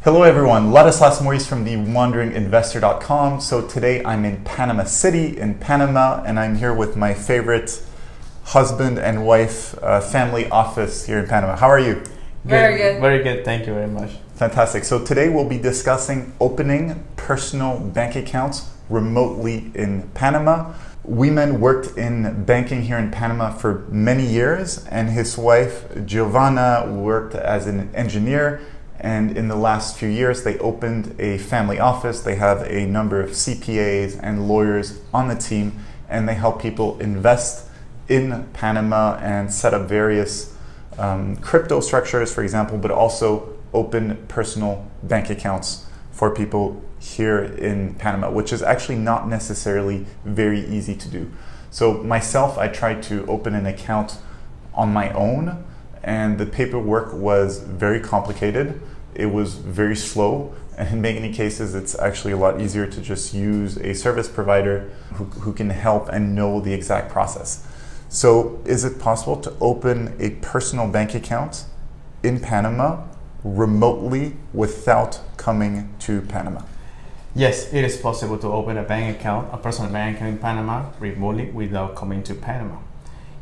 Hello everyone, Ladislas Maurice from the wanderinginvestor.com. So today I'm in Panama City in Panama, and I'm here with my favorite husband and wife family office here in Panama. How are you? Very good. Very good, thank you very much. Fantastic. So today we'll be discussing opening personal bank accounts remotely in Panama. Wi Men worked in banking here in Panama for many years, and his wife Gionvanna worked as an engineer. And in the last few years, they opened a family office. They have a number of CPAs and lawyers on the team, and they help people invest in Panama and set up various crypto structures, for example, but also open personal bank accounts for people here in Panama, which is actually not necessarily very easy to do. So myself, I tried to open an account on my own, and the paperwork was very complicated. It was very slow, and in many cases it's actually a lot easier to just use a service provider who can help and know the exact process. So is it possible to open a personal bank account in Panama remotely without coming to Panama? Yes, it is possible to open a bank account, a personal bank account in Panama remotely without coming to Panama.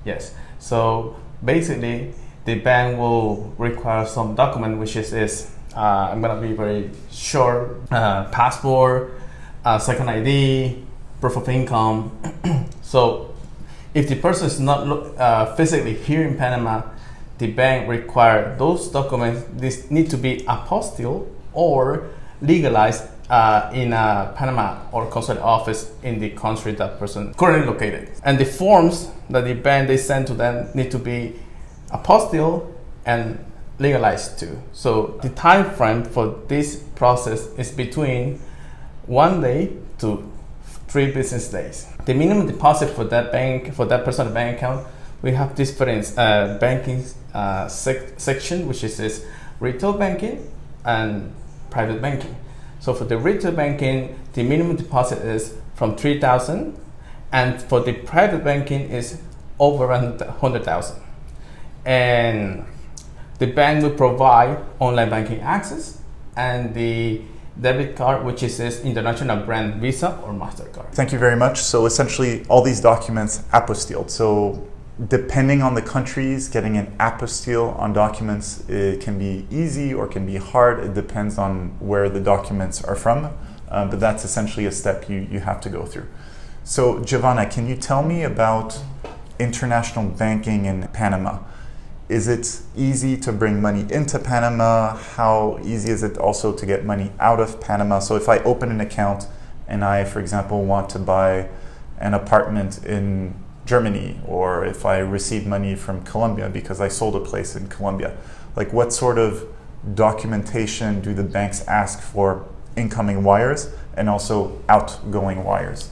Yes, so basically the bank will require some document, which is I'm gonna be very short, passport, second ID, proof of income. So if the person is not physically here in Panama, the bank require those documents. This need to be apostilled or legalized in a Panama or consulate office in the country that person currently located. And the forms that the bank they send to them need to be apostilled and legalized too. So the time frame for this process is between 1 day to 3 business days. The minimum deposit for that bank, for that personal bank account, we have different banking section, which is retail banking and private banking. So for the retail banking, the minimum deposit is from 3,000, and for the private banking is over 100,000. And the bank will provide online banking access and the debit card, which is international brand Visa or MasterCard. Thank you very much. So essentially all these documents apostilled. So depending on the countries, getting an apostille on documents, it can be easy or can be hard. It depends on where the documents are from, but that's essentially a step you have to go through. So Gionvanna, can you tell me about international banking in Panama? Is it easy to bring money into Panama? How easy is it also to get money out of Panama? So if I open an account and I, for example, want to buy an apartment in Germany, or if I receive money from Colombia because I sold a place in Colombia, like what sort of documentation do the banks ask for incoming wires and also outgoing wires?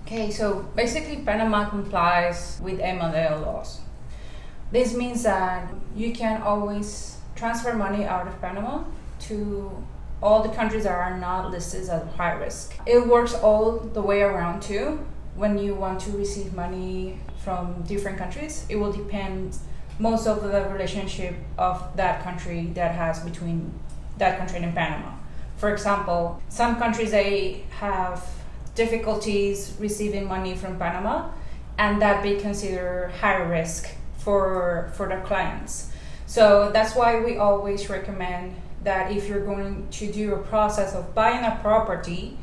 Okay, so basically Panama complies with MLL laws. This means that you can always transfer money out of Panama to all the countries that are not listed as high risk. It works all the way around too. When you want to receive money from different countries, it will depend most of the relationship of that country that has between that country and Panama. For example, some countries, they have difficulties receiving money from Panama, and that they consider high risk for their clients. So that's why we always recommend that if you're going to do a process of buying a property,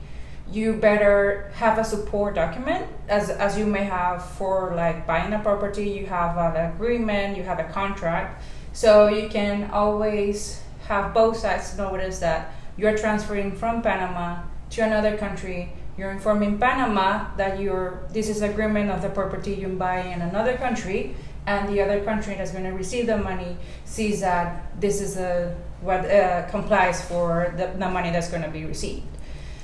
you better have a support document, as you may have for like buying a property. You have an agreement, you have a contract, so you can always have both sides notice that you're transferring from Panama to another country. You're informing Panama that this is agreement of the property you buy in another country, and the other country that's going to receive the money sees that this is what complies for the money that's going to be received.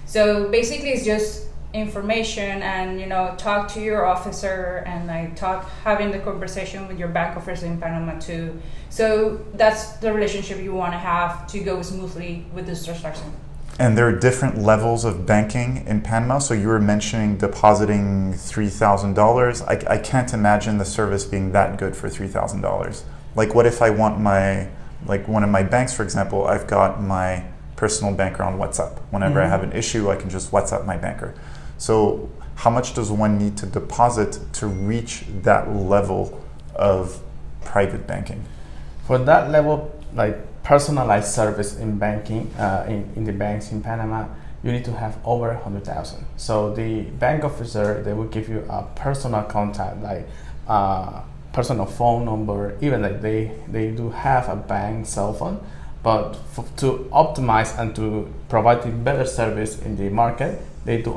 So basically it's just information, and talk to your officer and having the conversation with your bank officer in Panama too. So that's the relationship you want to have to go smoothly with this transaction. And there are different levels of banking in Panama. So you were mentioning depositing $3,000. I can't imagine the service being that good for $3,000. Like what if I want one of my banks, for example, I've got my personal banker on WhatsApp. Whenever I have an issue, I can just WhatsApp my banker. So how much does one need to deposit to reach that level of private banking? For that level, like personalized service in banking, in the banks in Panama, you need to have over 100,000. So the bank officer, they will give you a personal contact, like personal phone number, even like they do have a bank cell phone, but to optimize and to provide the better service in the market, they do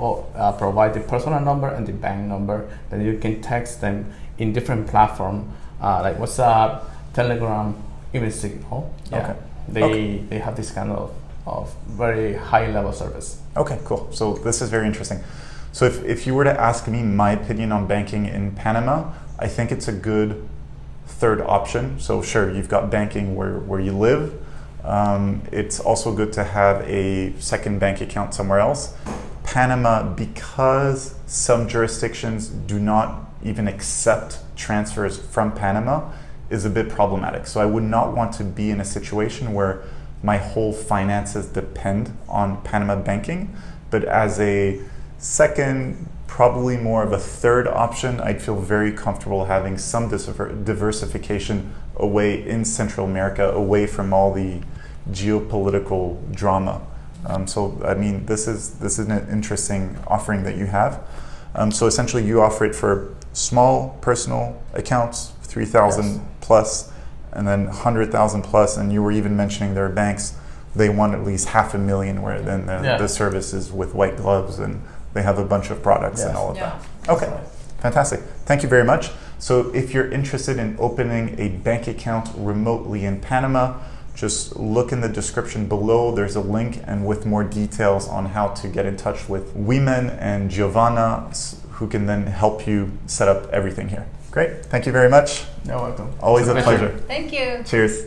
provide the personal number and the bank number. Then you can text them in different platforms like WhatsApp, Telegram, even Signal. Yeah, Okay. They have this kind of very high level service. Okay, cool. So this is very interesting. So if you were to ask me my opinion on banking in Panama, I think it's a good third option. So sure, you've got banking where you live. It's also good to have a second bank account somewhere else. Panama, because some jurisdictions do not even accept transfers from Panama, is a bit problematic. So I would not want to be in a situation where my whole finances depend on Panama banking. But as a second, probably more of a third option, I'd feel very comfortable having some diversification away in Central America, away from all the geopolitical drama. So I mean, this is an interesting offering that you have. So essentially, you offer it for small personal accounts, 3,000 plus, and then 100,000 plus. And you were even mentioning there are banks, they want at least 500,000, where then the service is with white gloves and they have a bunch of products and all of that. Okay, fantastic. Thank you very much. So if you're interested in opening a bank account remotely in Panama, just look in the description below. There's a link, and with more details on how to get in touch with Wi Men and Gionvanna, who can then help you set up everything here. Great. Thank you very much. You're welcome. Always a pleasure. Thank you. Cheers.